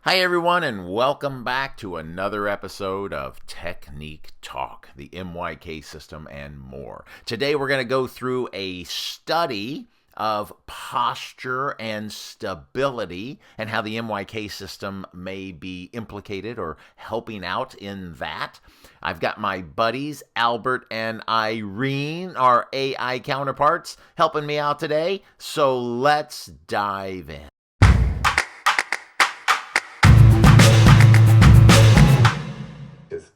Hi, everyone, and welcome back to another episode of Technique Talk, the MYK System, and more. Today, we're going to go through a study of posture and stability and how the MYK system may be implicated or helping out in that. I've got my buddies, Albert and Irene, our AI counterparts, helping me out today. So let's dive in.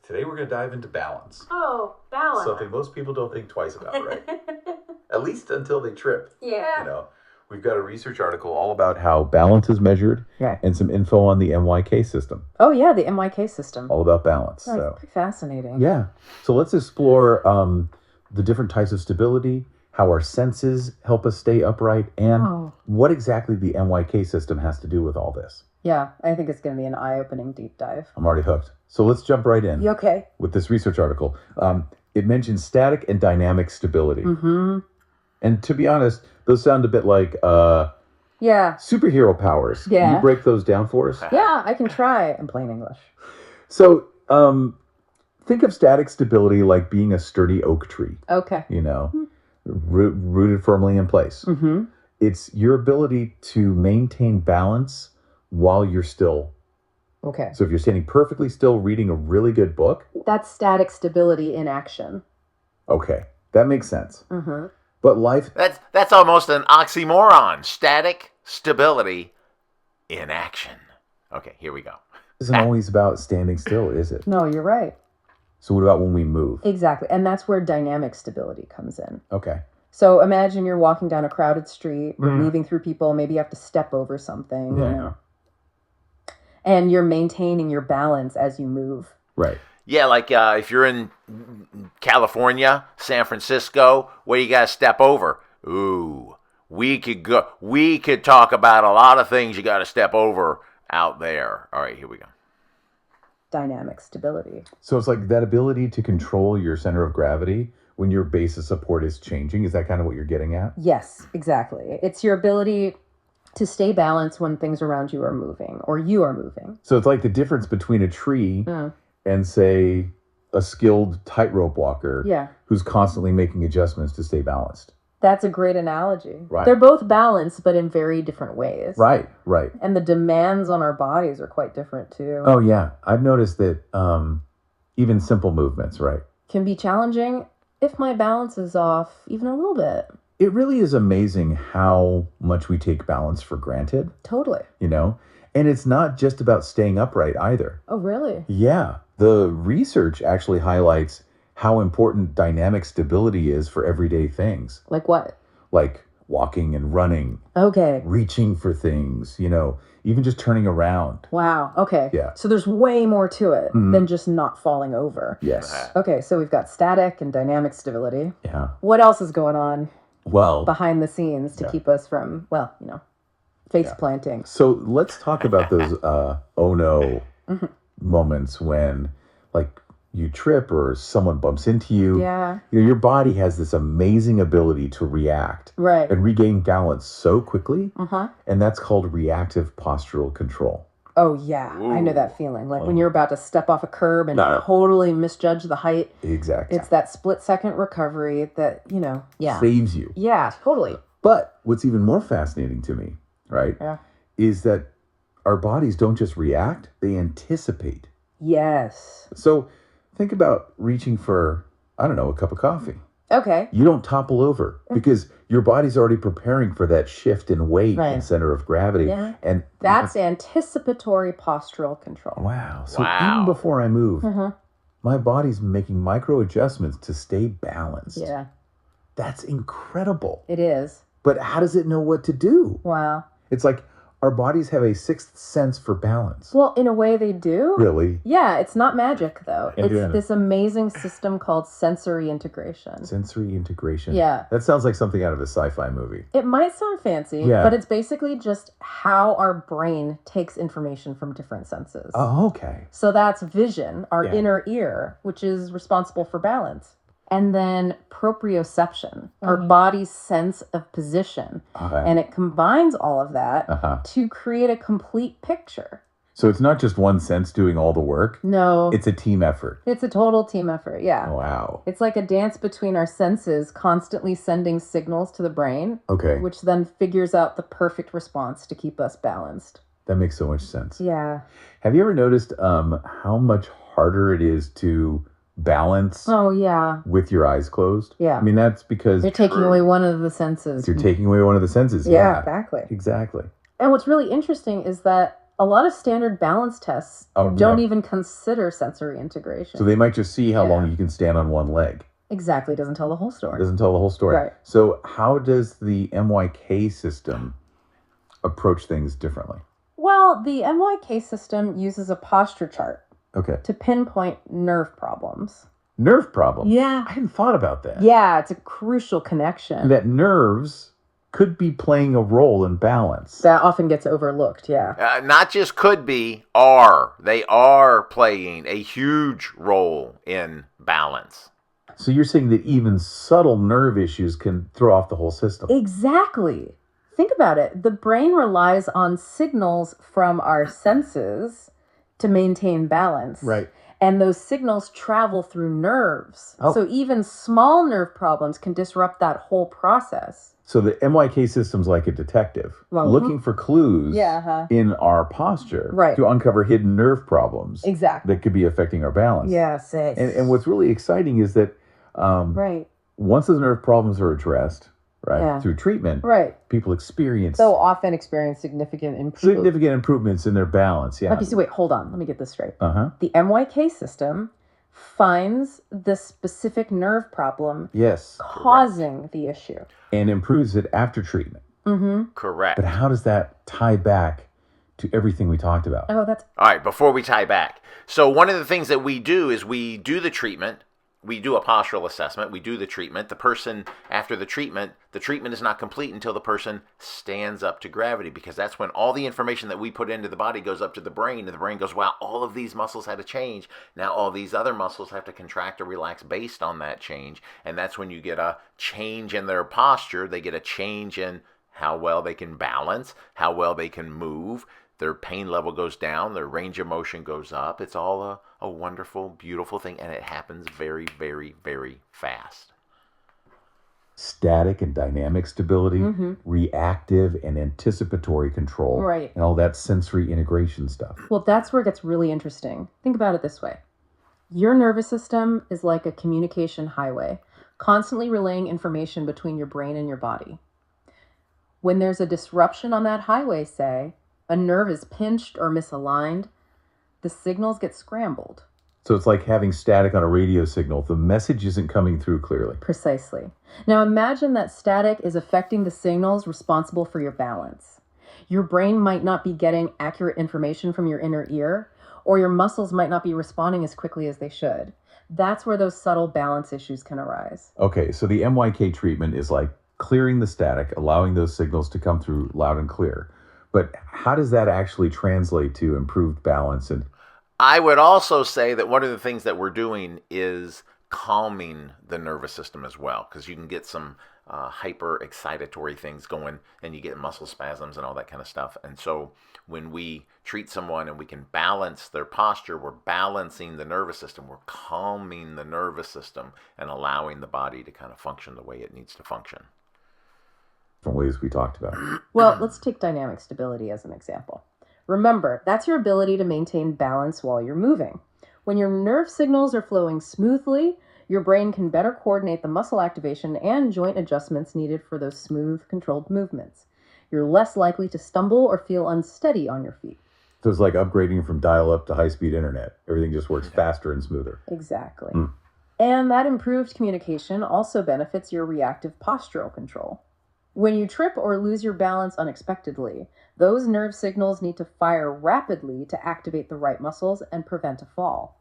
Today we're going to dive into balance. Oh, balance. Something most people don't think twice about, right? At least until they trip. Yeah. We've got a research article all about how balance is measured, and some info on the MYK system. Oh, yeah, the MYK system. All about balance. Oh, pretty fascinating. Yeah. So let's explore the different types of stability, how our senses help us stay upright, and what exactly the MYK system has to do with all this. Yeah, I think it's going to be an eye-opening deep dive. I'm already hooked. So let's jump right in. You okay? With this research article. It mentions static and dynamic stability. Mm-hmm. And to be honest, those sound a bit like superhero powers. Yeah. Can you break those down for us? Yeah, I can try in plain English. So think of static stability like being a sturdy oak tree. Okay. Rooted firmly in place. Mm-hmm. It's your ability to maintain balance while you're still. Okay. So if you're standing perfectly still reading a really good book. That's static stability in action. Okay. That makes sense. Mm-hmm. But life... That's almost an oxymoron. Static stability in action. Okay, here we go. Isn't always about standing still, is it? No, you're right. So what about when we move? Exactly. And that's where dynamic stability comes in. Okay. So imagine you're walking down a crowded street, you're moving through people, maybe you have to step over something. Yeah. And you're maintaining your balance as you move. Right. Yeah, like if you're in California, San Francisco, where you got to step over. Ooh, we could talk about a lot of things you got to step over out there. All right, here we go. Dynamic stability. So it's like that ability to control your center of gravity when your base of support is changing. Is that kind of what you're getting at? Yes, exactly. It's your ability to stay balanced when things around you are moving or you are moving. So it's like the difference between a tree and, say, a skilled tightrope walker who's constantly making adjustments to stay balanced. That's a great analogy. Right. They're both balanced, but in very different ways. Right. And the demands on our bodies are quite different, too. Oh, yeah. I've noticed that even simple movements, can be challenging if my balance is off even a little bit. It really is amazing how much we take balance for granted. Totally. And it's not just about staying upright either. Oh, really? Yeah. The research actually highlights how important dynamic stability is for everyday things. Like what? Like walking and running. Okay. Reaching for things, even just turning around. Wow. Okay. Yeah. So there's way more to it than just not falling over. Yes. Okay. So we've got static and dynamic stability. Yeah. What else is going on? Well, behind the scenes to keep us from, face planting. So let's talk about those oh no moments when, like, you trip or someone bumps into you. Yeah. Your body has this amazing ability to react and regain balance so quickly. And that's called reactive postural control. Oh, yeah. Ooh. I know that feeling. Like when you're about to step off a curb and totally misjudge the height. Exactly. It's that split-second recovery that, saves you. Yeah, totally. But what's even more fascinating to me, is that our bodies don't just react, they anticipate. Yes. So think about reaching for, I don't know, a cup of coffee. Okay. You don't topple over because your body's already preparing for that shift in weight and center of gravity. Yeah. And that's anticipatory postural control. Wow. So even before I move, my body's making micro adjustments to stay balanced. Yeah. That's incredible. It is. But how does it know what to do? Wow. It's like our bodies have a sixth sense for balance. Well, in a way they do. Really? Yeah, it's not magic, though. It's this amazing system called sensory integration. Sensory integration. Yeah. That sounds like something out of a sci-fi movie. It might sound fancy, but it's basically just how our brain takes information from different senses. Oh, okay. So that's vision, our inner ear, which is responsible for balance. And then proprioception, our body's sense of position. And it combines all of that to create a complete picture. So it's not just one sense doing all the work. No. It's a team effort. It's a total team effort, yeah. Wow. It's like a dance between our senses constantly sending signals to the brain, Okay. which then figures out the perfect response to keep us balanced. That makes so much sense. Yeah. Have you ever noticed how much harder it is to balance Oh, yeah. with your eyes closed? Yeah. I mean, that's because You're taking away one of the senses. you're taking away one of the senses. Yeah, exactly. Exactly. And what's really interesting is that a lot of standard balance tests don't even consider sensory integration. So they might just see how long you can stand on one leg. Exactly. It doesn't tell the whole story. It doesn't tell the whole story. Right. So how does the MYK system approach things differently? Well, the MYK system uses a posture chart to pinpoint nerve problems. Nerve problems? Yeah. I hadn't thought about that. Yeah, it's a crucial connection. That nerves could be playing a role in balance. That often gets overlooked, yeah. Not just could be, are. They are playing a huge role in balance. So you're saying that even subtle nerve issues can throw off the whole system? Exactly. Think about it. The brain relies on signals from our senses to maintain balance. Right. And those signals travel through nerves. Oh. So even small nerve problems can disrupt that whole process. So the MYK system's like a detective, looking for clues in our posture to uncover hidden nerve problems that could be affecting our balance. Yes. And what's really exciting is that once those nerve problems are addressed, through treatment, people experience significant improvements in their balance. Yeah. Okay, so wait, hold on. Let me get this straight. The MYK system finds the specific nerve problem causing the issue. And improves it after treatment. Mm-hmm. Correct. But how does that tie back to everything we talked about? All right, before we tie back. So one of the things that we do is we do the treatment. We do a postural assessment. We do the treatment. The person, after the treatment is not complete until the person stands up to gravity, because that's when all the information that we put into the body goes up to the brain, and the brain goes, wow, all of these muscles had to change. Now all these other muscles have to contract or relax based on that change. And that's when you get a change in their posture. They get a change in how well they can balance, how well they can move. Their pain level goes down, their range of motion goes up. It's all a wonderful, beautiful thing, and it happens very, very, very fast. Static and dynamic stability, reactive and anticipatory control, and all that sensory integration stuff. Well, that's where it gets really interesting. Think about it this way. Your nervous system is like a communication highway, constantly relaying information between your brain and your body. When there's a disruption on that highway, say, a nerve is pinched or misaligned, the signals get scrambled. So it's like having static on a radio signal. The message isn't coming through clearly. Precisely. Now imagine that static is affecting the signals responsible for your balance. Your brain might not be getting accurate information from your inner ear, or your muscles might not be responding as quickly as they should. That's where those subtle balance issues can arise. Okay, so the MYK treatment is like clearing the static, allowing those signals to come through loud and clear. But how does that actually translate to improved balance? And I would also say that one of the things that we're doing is calming the nervous system as well, because you can get some hyper excitatory things going, and you get muscle spasms and all that kind of stuff. And so when we treat someone and we can balance their posture, we're balancing the nervous system, we're calming the nervous system and allowing the body to kind of function the way it needs to function. Ways we talked about. Well, let's take dynamic stability as an example. Remember, that's your ability to maintain balance while you're moving. When your nerve signals are flowing smoothly, your brain can better coordinate the muscle activation and joint adjustments needed for those smooth, controlled movements. You're less likely to stumble or feel unsteady on your feet. So it's like upgrading from dial-up to high-speed internet. Everything just works faster and smoother. Exactly. And that improved communication also benefits your reactive postural control. When you trip or lose your balance unexpectedly, those nerve signals need to fire rapidly to activate the right muscles and prevent a fall.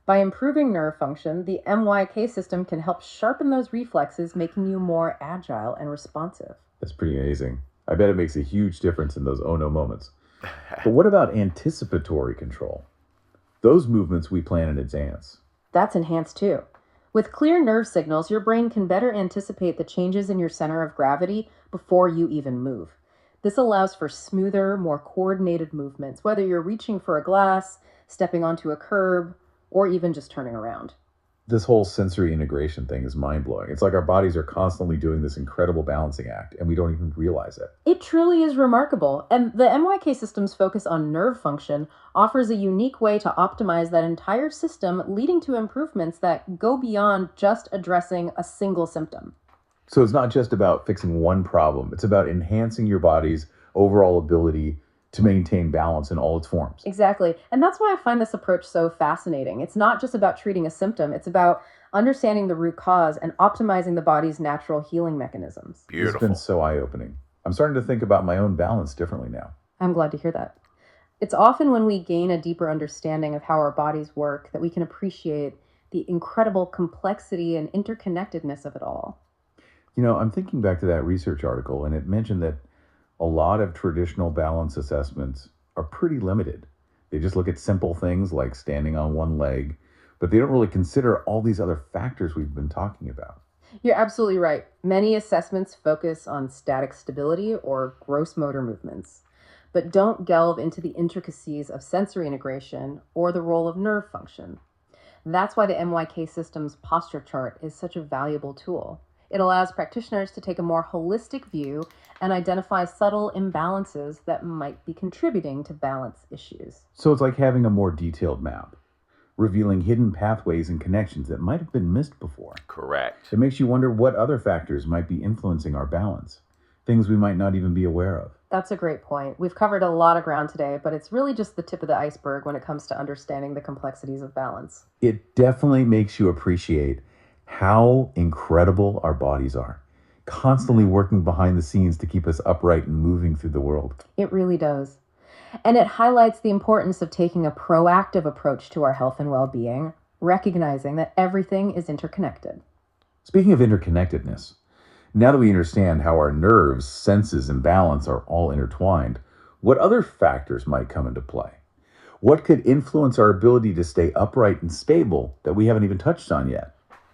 By improving nerve function, the MYK system can help sharpen those reflexes, making you more agile and responsive. That's pretty amazing. I bet it makes a huge difference in those oh-no moments. But what about anticipatory control? Those movements we plan in advance. That's enhanced too. With clear nerve signals, your brain can better anticipate the changes in your center of gravity before you even move. This allows for smoother, more coordinated movements, whether you're reaching for a glass, stepping onto a curb, or even just turning around. This whole sensory integration thing is mind-blowing. It's like our bodies are constantly doing this incredible balancing act, and we don't even realize it. It truly is remarkable, and the MYK system's focus on nerve function offers a unique way to optimize that entire system, leading to improvements that go beyond just addressing a single symptom. So it's not just about fixing one problem. It's about enhancing your body's overall ability to maintain balance in all its forms. Exactly. And that's why I find this approach so fascinating. It's not just about treating a symptom, it's about understanding the root cause and optimizing the body's natural healing mechanisms. Beautiful. It's been so eye-opening. I'm starting to think about my own balance differently now. I'm glad to hear that. It's often when we gain a deeper understanding of how our bodies work that we can appreciate the incredible complexity and interconnectedness of it all. You know, I'm thinking back to that research article, and it mentioned that a lot of traditional balance assessments are pretty limited. They just look at simple things like standing on one leg, but they don't really consider all these other factors we've been talking about. You're absolutely right. Many assessments focus on static stability or gross motor movements, but don't delve into the intricacies of sensory integration or the role of nerve function. That's why the MYK System's posture chart is such a valuable tool. It allows practitioners to take a more holistic view and identify subtle imbalances that might be contributing to balance issues. So it's like having a more detailed map, revealing hidden pathways and connections that might have been missed before. Correct. It makes you wonder what other factors might be influencing our balance, things we might not even be aware of. That's a great point. We've covered a lot of ground today, but it's really just the tip of the iceberg when it comes to understanding the complexities of balance. It definitely makes you appreciate how incredible our bodies are, constantly working behind the scenes to keep us upright and moving through the world. It really does. And it highlights the importance of taking a proactive approach to our health and well-being, recognizing that everything is interconnected. Speaking of interconnectedness, now that we understand how our nerves, senses, and balance are all intertwined, what other factors might come into play? What could influence our ability to stay upright and stable that we haven't even touched on yet?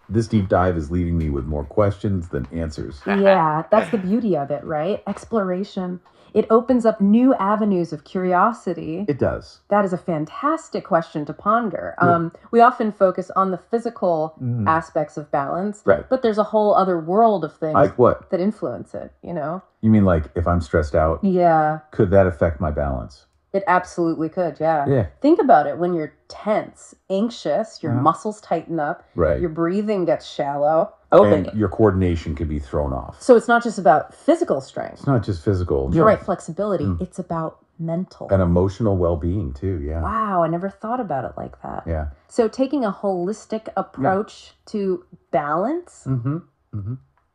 This deep dive is leaving me with more questions than answers. Yeah, that's the beauty of it, right? Exploration. It opens up new avenues of curiosity. It does. That is a fantastic question to ponder. We often focus on the physical aspects of balance, Right. but there's a whole other world of things Like what? that influence it, you know? You mean like if I'm stressed out, Yeah, could that affect my balance? it absolutely could, yeah. Yeah. Think about it. When you're tense, anxious, your muscles tighten up, Right. your breathing gets shallow. And your coordination could be thrown off. So it's not just about physical strength. It's not just physical. You're right, flexibility. It's about mental. And emotional well-being too, yeah. Wow, I never thought about it like that. Yeah. So taking a holistic approach to balance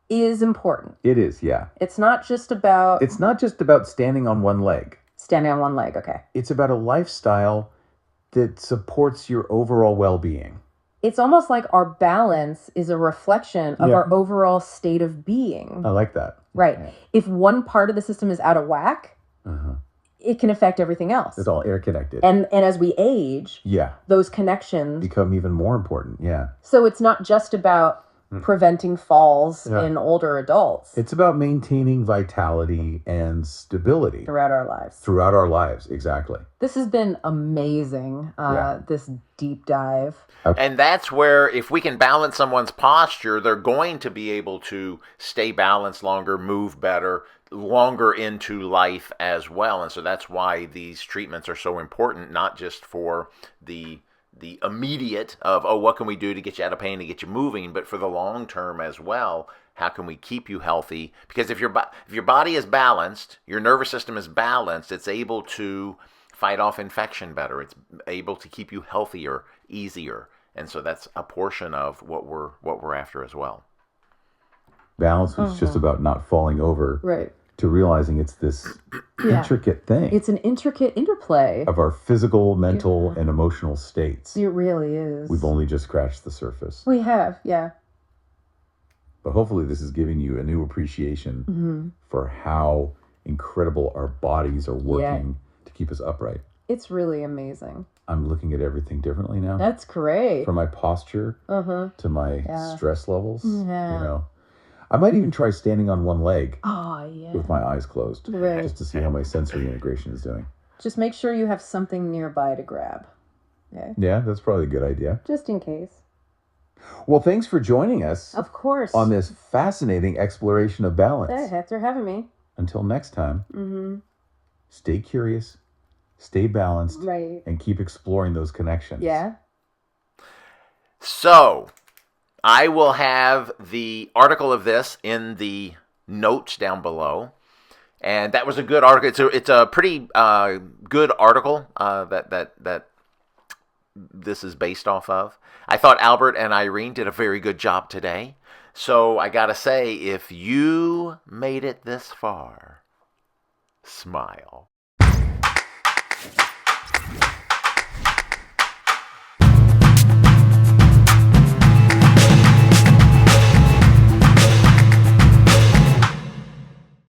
is important. It is, yeah. It's not just about It's not just about standing on one leg. standing on one leg, okay. It's about a lifestyle that supports your overall well-being. It's almost like our balance is a reflection of Yeah. our overall state of being. I like that. Right. Yeah. If one part of the system is out of whack, it can affect everything else. It's all interconnected. And as we age, Yeah. those connections. Become even more important, yeah. So it's not just about preventing falls Yeah. in older adults It's about maintaining vitality and stability throughout our lives. throughout our lives, exactly. This has been amazing, Yeah. this deep dive. And that's where if we can balance someone's posture, they're going to be able to stay balanced longer, move better, longer into life as well. And so that's why these treatments are so important, not just for the immediate of, oh, what can we do to get you out of pain, to get you moving, but for the long term as well. How can we keep you healthy? Because if your body is balanced, your nervous system is balanced, it's able to fight off infection better. It's able to keep you healthier, easier. And so that's a portion of what we're after as well. Balance is just about not falling over Right. to realizing it's this intricate thing It's an intricate interplay. of our physical, mental, and emotional states. It really is. We've only just scratched the surface. We have, yeah. But hopefully this is giving you a new appreciation for how incredible our bodies are working to keep us upright. It's really amazing. I'm looking at everything differently now. That's great. From my posture to my stress levels. Yeah. You know, I might even try standing on one leg Oh, yeah. with my eyes closed, Right. just to see how my sensory integration is doing. Just make sure you have something nearby to grab. Okay? Yeah, that's probably a good idea. Just in case. Well, thanks for joining us Of course. on this fascinating exploration of balance. Thanks for having me. Until next time, stay curious, stay balanced, Right. and keep exploring those connections. Yeah. So, I will have the article of this in the notes down below. And that was a good article. It's a pretty good article that this is based off of. I thought Albert and Irene did a very good job today. So I got to say, if you made it this far, smile.